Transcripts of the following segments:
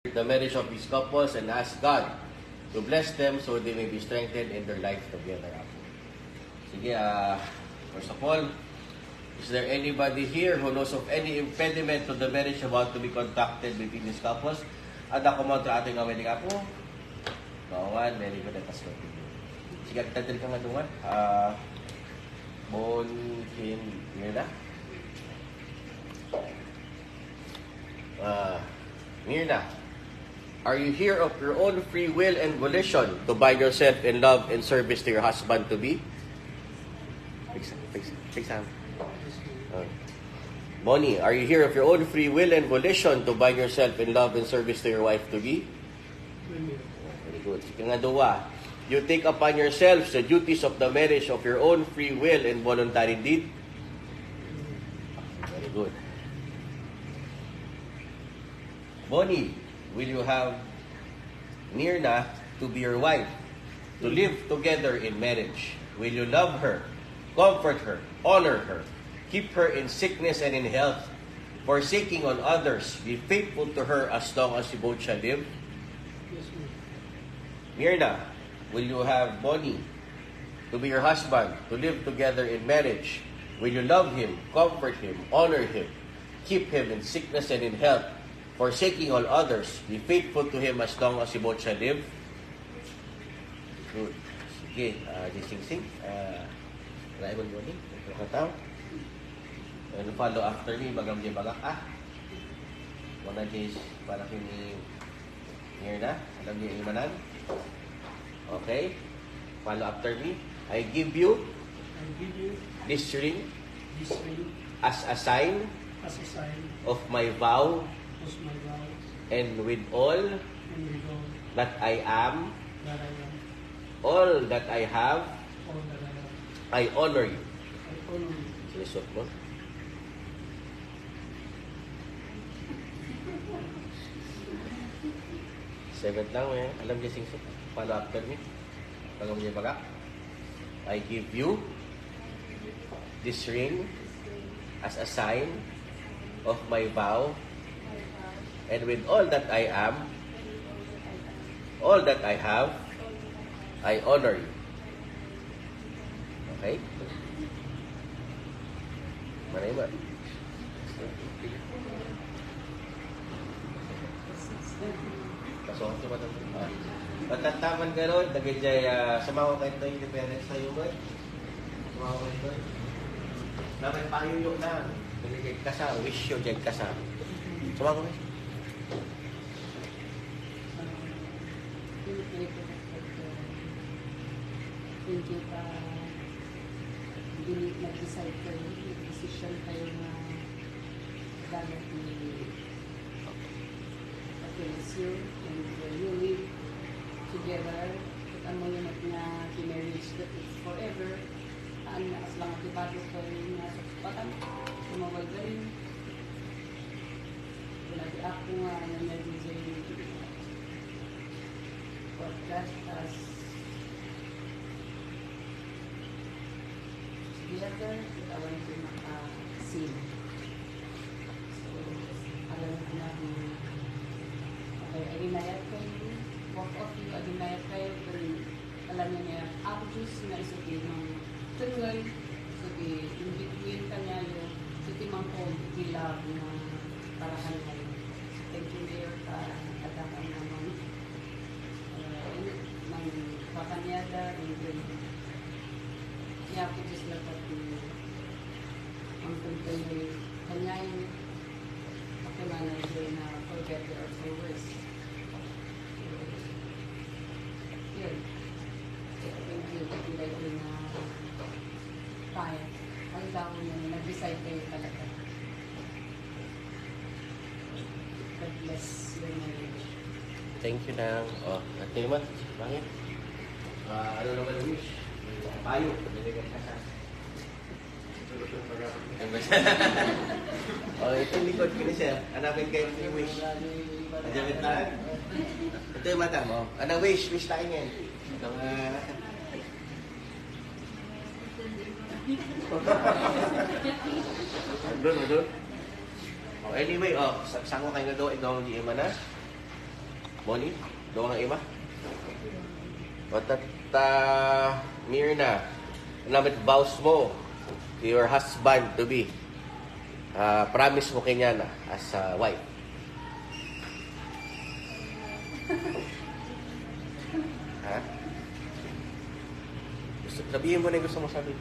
the marriage of these couples and ask God to bless them so they may be strengthened in their life together. Sige, first of all, is there anybody here who knows of any impediment to the marriage about to be conducted between these couples? Ada ko mo ito ating wedding apo? Kawan, very good at us. Sige, agtadil ka nga doon. Bonkin, yun na? Mirna, are you here of your own free will and volition to bind yourself in love and service to your husband-to-be? Fix on. Bonnie, are you here of your own free will and volition to bind yourself in love and service to your wife-to-be? Very good. Sige nga dowa. You take upon yourselves the duties of the marriage of your own free will and voluntary deed? Very good. Bonnie, will you have Mirna to be your wife, to live together in marriage? Will you love her, comfort her, honor her, keep her in sickness and in health, forsaking on others, be faithful to her as long as you both shall live? Yes, ma'am. Mirna, will you have Bonnie to be your husband, to live together in marriage? Will you love him, comfort him, honor him, keep him in sickness and in health, forsaking all others, be faithful to him as long as you both shall live? Good. Sige, Sing. Raimon Bonnie, kataw. And follow after me, bagam di bagak. Wana dis para kini Mirna, alam niyo imanan? Okay. Follow after me. I give you this ring as a sign of my vow, and with all that I am, all that I have, I honor you. Sinisot mo. Seventh lang eh. Alam niya singsot. Follow after me. Pagam niya baga. I give you this ring as a sign of my vow, and with all that I am, all that I have, I honor you. Okay? Manay ba? Pasok ko ba ito? Patataman ka ron, dagay jay, samawa kayo ito yung parents sa iyo ba? Samawa kayo ito. Naman payuyo na. Dagay ka sa, wish you jay ka sa. Samawa kayo. Hindi pa nag-decide kayo, nag-decision kayo na dapat i-face you and you live together. At ang mga na marriage that is forever, as lang at ibado kayo na sa kupatan, sumawag ka rin. Wala di ako nga na-design podcast as together, katawan ko maka-sing. So, alam ko na okay, aginayat kayo, walk off you, aginayat kayo, pero alam niya ako just na isuti ng tungoy, isuti, in between kanya yung isuti mang kong love na parahan kayo. So, thank you there para katakan naman ng kakanyada, and niya ako just dapat ang pagkakas kanya yung ako manager na for better or for worse. Yun. Thank you. Thank you na kaya. Ang tao niya, nag-decide kayo talaga. God bless your marriage. Thank you na. Ate naman, bakit? Ano naman ang wish? Payo. Niligan ka sa. Ito yung likod ko na siya. Hanapin kayo yung wish. Adjamit na. Ito yung mata mo. Anong wish? Wish tayo ngayon. Itong doon. Anyway, saan ko kayo na doon? Ikaw hindi iman na? Moni, doon ang ima. What that, Mirna, namit vows mo to your husband to be. Promise mo kanya na as a wife. Ha? Sabihin mo na yung gusto mo sabihin.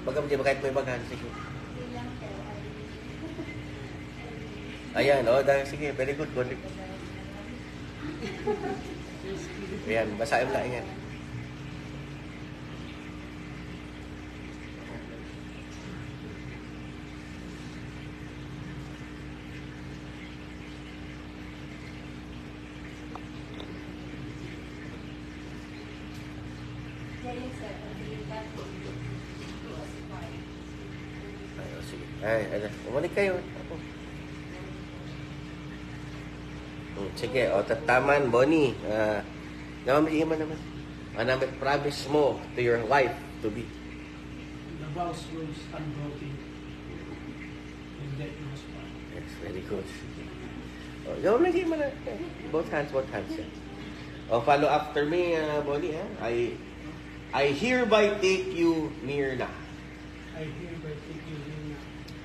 Bagam di ba kahit may bagan, sige. Ayan, dahil sige, very good. Good. Ayan, basahin mo lang yan. Sige. Umalik kayo. Sige, tataman, Bonnie. Naman naman. Namit promise mo to your wife to be. The vows was unbroken. And that was fine. Yes, very good. Lagi mo na. Both hands. Yeah. Follow after me, Bonnie. I hereby take you, Mirna, I hereby take you in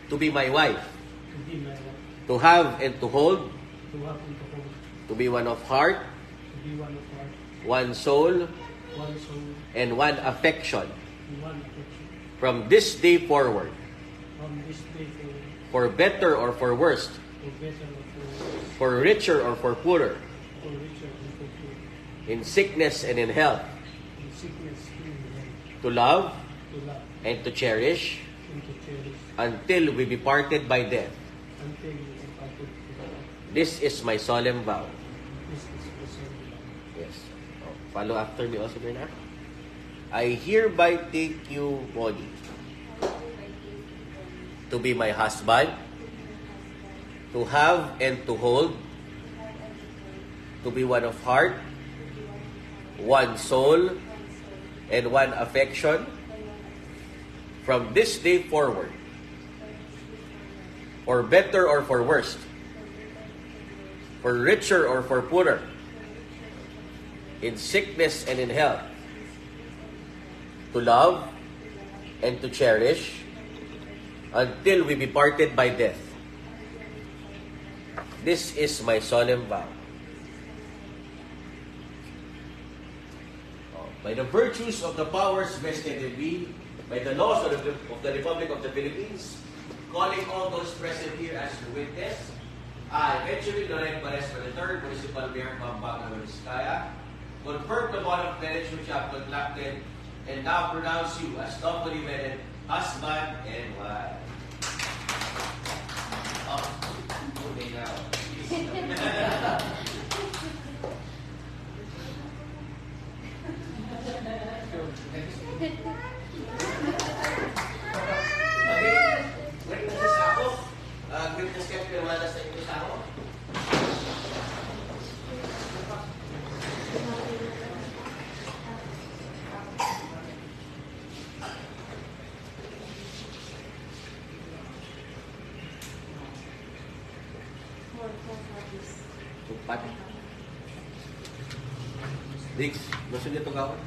to be my wife, to be my wife, to have and to hold, to have and to hold, to be one of heart, to be one of heart, one soul, one soul, and one affection. and one affection. From this day forward, From this day forward, for better or for worse, for better or for worse, for richer or for poorer, for richer and for poor, in sickness and in health, in sickness and in health, to love to love and to cherish and to cherish, until we be parted by death. until we are parted together. This is my solemn vow. This is the same love. Yes. Follow after me also, Berna. I hereby take you, Bonnie, to be my husband, to have and to hold, to be one of heart, one soul, and one affection, from this day forward, for better or for worse, for richer or for poorer, in sickness and in health, to love and to cherish until we be parted by death. This is my solemn vow. By the virtues of the powers vested in me, by the laws of the Republic of the Philippines, calling all those present here as the witness, I, Benjamin Loren Perez III, Municipal Mayor Pampanga, Vizcaya, confirm the bond of marriage which I have contracted and now pronounce you as lawfully wedded husband and wife. Okay now. Witnesses ako. Witness kayo pinamalas na ito sa ako. Tupat. Dix, gusto niyo ito gawin?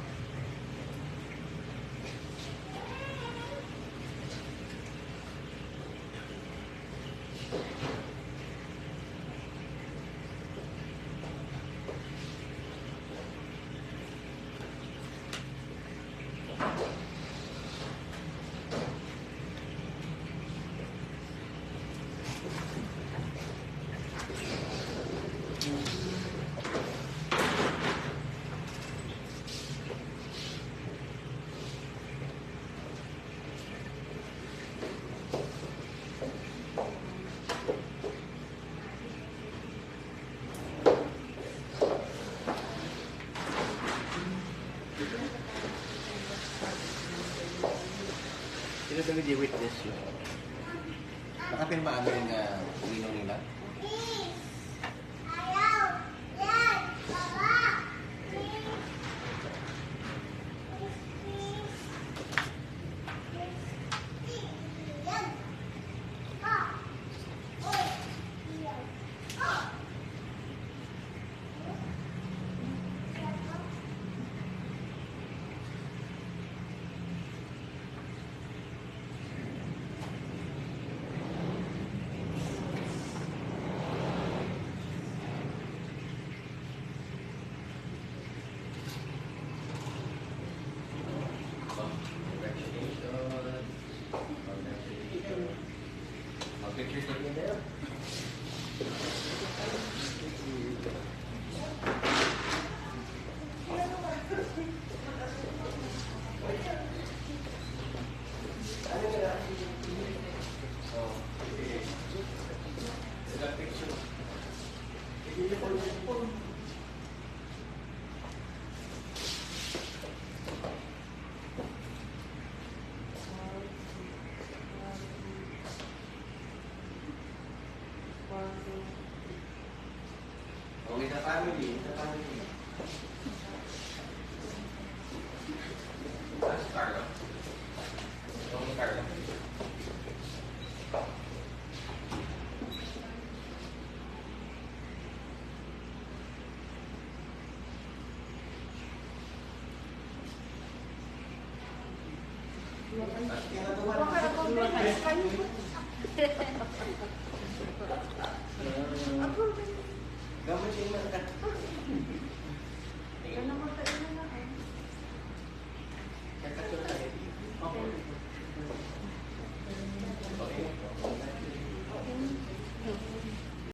Sino sa video witness yun? Nakapirma amin na uminom nila? picture taken there. With the family, That's Carlo. Only Carlo. Gamit yung mga